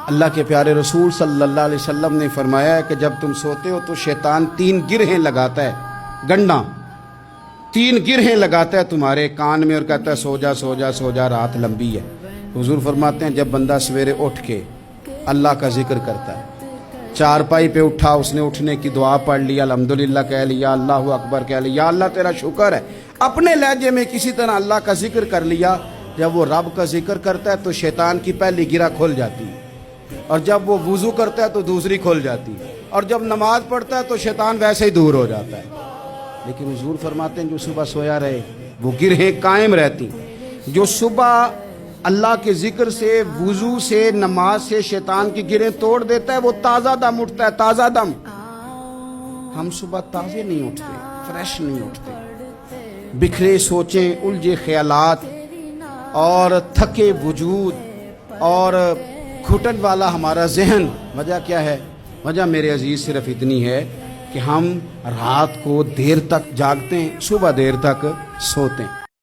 اللہ کے پیارے رسول صلی اللہ علیہ وسلم نے فرمایا ہے کہ جب تم سوتے ہو تو شیطان 3 گرہیں لگاتا ہے، گنڈا 3 گرہیں لگاتا ہے تمہارے کان میں اور کہتا ہے سو جا سو جا سو جا، رات لمبی ہے۔ حضور فرماتے ہیں جب بندہ سویرے اٹھ کے اللہ کا ذکر کرتا ہے، چارپائی پہ اٹھا، اس نے اٹھنے کی دعا پڑھ لیا، الحمدللہ کہہ لیا، اللہ اکبر کہہ لیا، یا اللہ تیرا شکر ہے، اپنے لہجے میں کسی طرح اللہ کا ذکر کر لیا۔ جب وہ رب کا ذکر کرتا ہے تو شیطان کی پہلی گرہ کھل جاتی ہے، اور جب وہ وضو کرتا ہے تو دوسری کھل جاتی ہے، اور جب نماز پڑھتا ہے تو شیطان ویسے ہی دور ہو جاتا ہے۔ لیکن حضور فرماتے ہیں جو صبح سویا رہے وہ گرہیں قائم رہتی۔ جو صبح اللہ کے ذکر سے، وضو سے، نماز سے شیطان کی گرہیں توڑ دیتا ہے وہ تازہ دم اٹھتا ہے، تازہ دم۔ ہم صبح تازے نہیں اٹھتے، فریش نہیں اٹھتے، بکھرے سوچیں، الجھے خیالات اور تھکے وجود اور گھٹن والا ہمارا ذہن۔ وجہ کیا ہے؟ وجہ میرے عزیز صرف اتنی ہے کہ ہم رات کو دیر تک جاگتے ہیں، صبح دیر تک سوتے ہیں۔